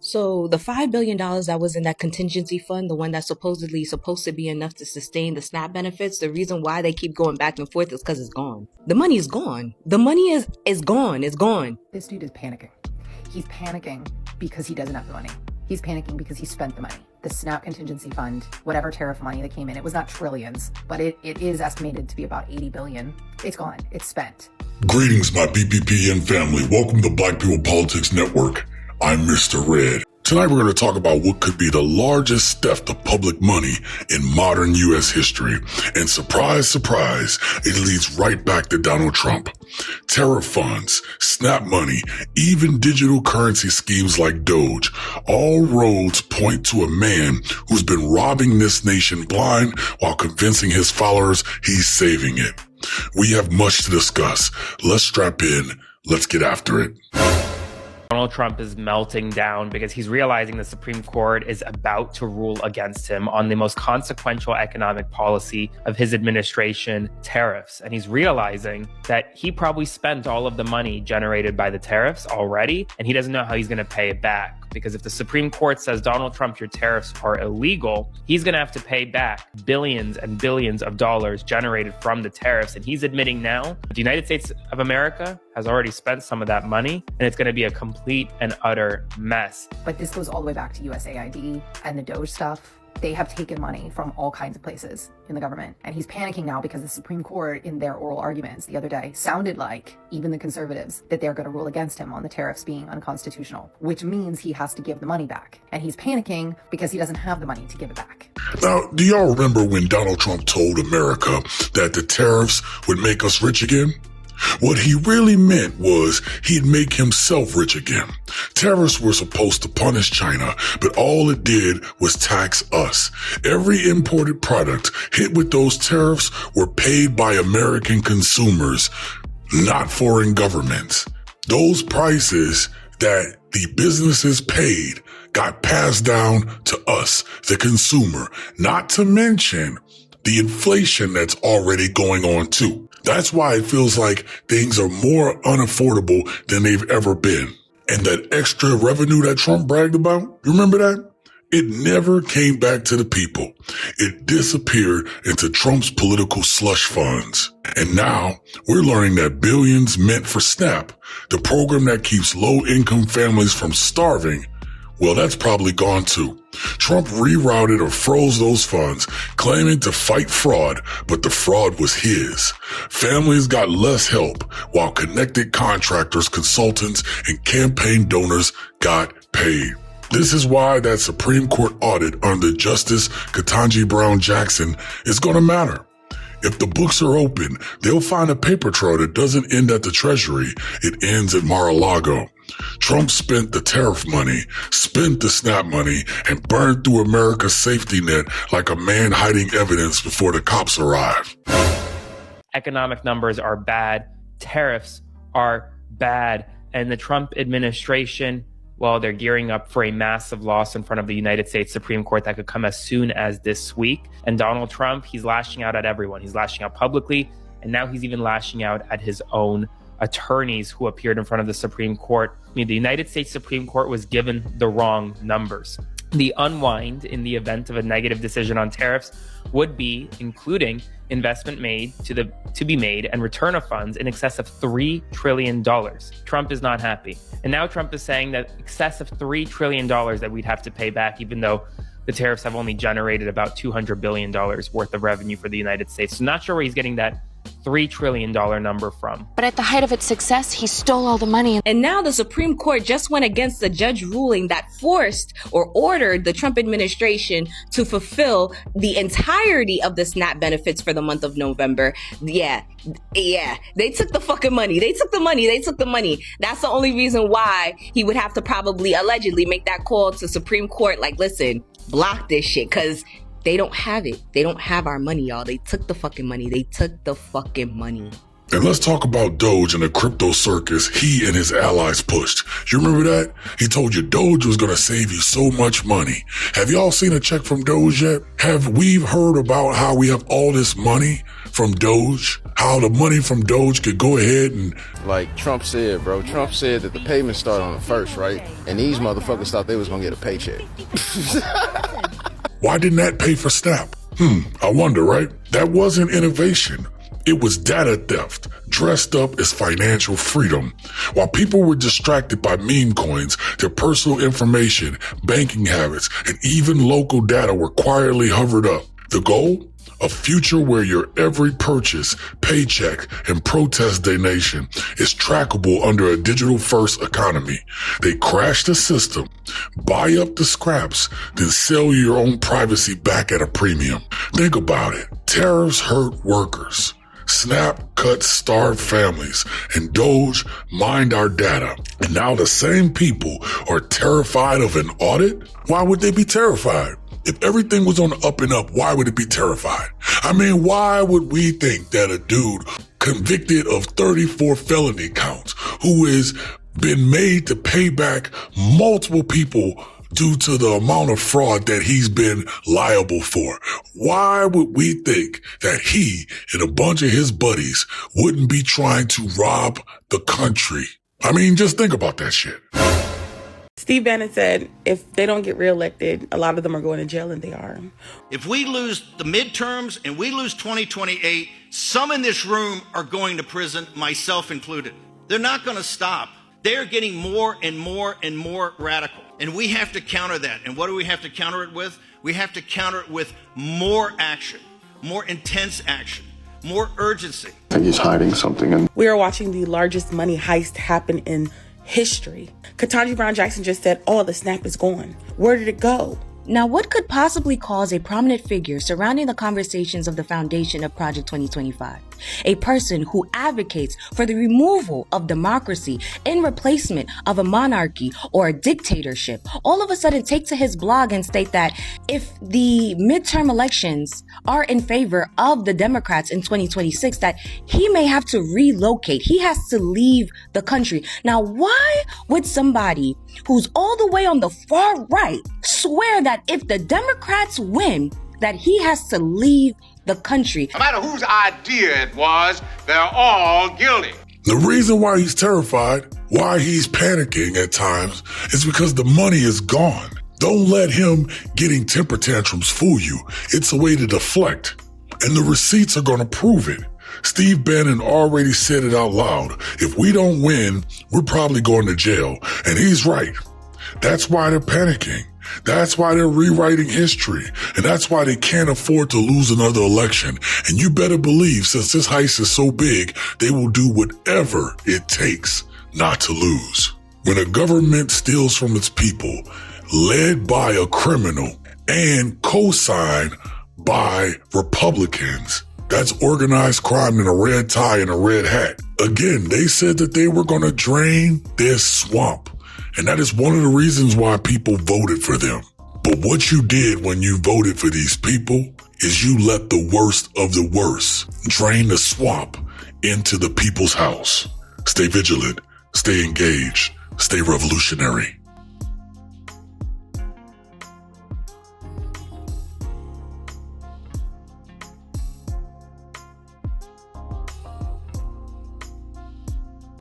So the $5 billion that was in that contingency fund, the one that's supposedly supposed to be enough to sustain the SNAP benefits, the reason why they keep going back and forth is because it's gone. The money is gone. The money is gone. It's gone. This dude is panicking. He's panicking because he doesn't have the money. He's panicking because he spent the money. The SNAP contingency fund, whatever tariff money that came in, it was not trillions, but it is estimated to be about 80 billion. It's gone. It's spent. Greetings, my BPPN family. Welcome to Black People Politics Network. I'm Mr. Red. Tonight we're going to talk about what could be the largest theft of public money in modern U.S. history. And surprise, surprise, it leads right back to Donald Trump. Tariff funds, SNAP money, even digital currency schemes like Doge, all roads point to a man who's been robbing this nation blind while convincing his followers he's saving it. We have much to discuss. Let's strap in. Let's get after it. Donald Trump is melting down because he's realizing the Supreme Court is about to rule against him on the most consequential economic policy of his administration, tariffs. And he's realizing that he probably spent all of the money generated by the tariffs already, and he doesn't know how he's going to pay it back. Because if the Supreme Court says, Donald Trump, your tariffs are illegal, he's going to have to pay back billions and billions of dollars generated from the tariffs. And he's admitting now the United States of America has already spent some of that money, and it's going to be a complete and utter mess. But this goes all the way back to USAID and the Doge stuff. They have taken money from all kinds of places in the government. And he's panicking now because the Supreme Court, in their oral arguments the other day, sounded like, even the conservatives, that they're going to rule against him on the tariffs being unconstitutional, which means he has to give the money back. And he's panicking because he doesn't have the money to give it back. Now, do y'all remember when Donald Trump told America that the tariffs would make us rich again? What he really meant was he'd make himself rich again. Tariffs were supposed to punish China, but all it did was tax us. Every imported product hit with those tariffs were paid by American consumers, not foreign governments. Those prices that the businesses paid got passed down to us, the consumer, not to mention the inflation that's already going on too. That's why it feels like things are more unaffordable than they've ever been. And that extra revenue that Trump bragged about, you remember that? It never came back to the people. It disappeared into Trump's political slush funds. And now we're learning that billions meant for SNAP, the program that keeps low-income families from starving, well, that's probably gone too. Trump rerouted or froze those funds, claiming to fight fraud, but the fraud was his. Families got less help, while connected contractors, consultants, and campaign donors got paid. This is why that Supreme Court audit under Justice Ketanji Brown Jackson is going to matter. If the books are open, they'll find a paper trail that doesn't end at the Treasury. It ends at Mar-a-Lago. Trump spent the tariff money, spent the SNAP money, and burned through America's safety net like a man hiding evidence before the cops arrive. Economic numbers are bad. Tariffs are bad. And the Trump administration, well, they're gearing up for a massive loss in front of the United States Supreme Court that could come as soon as this week. And Donald Trump, he's lashing out at everyone. He's lashing out publicly, and now he's even lashing out at his own attorneys who appeared in front of the Supreme Court. I mean, the United States Supreme Court was given the wrong numbers. The unwind in the event of a negative decision on tariffs would be including investment made to be made and return of funds in excess of $3 trillion. Trump is not happy. And now Trump is saying that excess of $3 trillion that we'd have to pay back, even though the tariffs have only generated about $200 billion worth of revenue for the United States. So not sure where he's getting that $3 trillion number from. But at the height of its success, he stole all the money. And now the Supreme Court just went against the judge ruling that forced or ordered the Trump administration to fulfill the entirety of the SNAP benefits for the month of November. Yeah. They took the fucking money. They took the money. That's the only reason why he would have to probably allegedly make that call to Supreme Court. Like, listen, block this shit, because they don't have it. They don't have our money, y'all. They took the fucking money. And let's talk about Doge and the crypto circus he and his allies pushed. You remember that? He told you Doge was going to save you so much money. Have y'all seen a check from Doge yet? Have we heard about how we have all this money from Doge? How the money from Doge could go ahead and... Like Trump said, bro. Trump said that the payments start on the 1st, right? And these motherfuckers thought they was going to get a paycheck. Why didn't that pay for SNAP? I wonder, right? That wasn't innovation. It was data theft, dressed up as financial freedom. While people were distracted by meme coins, their personal information, banking habits, and even local data were quietly hovered up. The goal? A future where your every purchase, paycheck, and protest donation is trackable under a digital-first economy. They crash the system, buy up the scraps, then sell you your own privacy back at a premium. Think about it. Tariffs hurt workers. SNAP cuts starved families, and Doge mined our data. And now the same people are terrified of an audit? Why would they be terrified? If everything was on the up and up, why would it be terrified? I mean, why would we think that a dude convicted of 34 felony counts, who has been made to pay back multiple people due to the amount of fraud that he's been liable for, why would we think that he and a bunch of his buddies wouldn't be trying to rob the country? I mean, just think about that shit. Steve Bannon said if they don't get reelected, a lot of them are going to jail, and they are. If we lose the midterms and we lose 2028, some in this room are going to prison, myself included. They're not going to stop. They're getting more and more and more radical. And we have to counter that. And what do we have to counter it with? We have to counter it with more action, more intense action, more urgency. I think he's hiding something. We are watching the largest money heist happen in history. Ketanji Brown Jackson just said, oh, the SNAP is gone. Where did it go? Now, what could possibly cause a prominent figure surrounding the conversations of the foundation of Project 2025, a person who advocates for the removal of democracy in replacement of a monarchy or a dictatorship, all of a sudden take to his blog and state that if the midterm elections are in favor of the Democrats in 2026, that he may have to relocate. He has to leave the country. Now, why would somebody who's all the way on the far right swear that if the Democrats win, that he has to leave the country? No matter whose idea it was, they're all guilty. The reason why he's terrified, why he's panicking at times, is because the money is gone. Don't let him getting temper tantrums fool you. It's a way to deflect. And the receipts are going to prove it. Steve Bannon already said it out loud. If we don't win, we're probably going to jail. And he's right. That's why they're panicking. That's why they're rewriting history. And that's why they can't afford to lose another election. And you better believe, since this heist is so big, they will do whatever it takes not to lose. When a government steals from its people, led by a criminal and co-signed by Republicans, that's organized crime in a red tie and a red hat. Again, they said that they were going to drain this swamp. And that is one of the reasons why people voted for them. But what you did when you voted for these people is you let the worst of the worst drain the swamp into the people's house. Stay vigilant, stay engaged, stay revolutionary.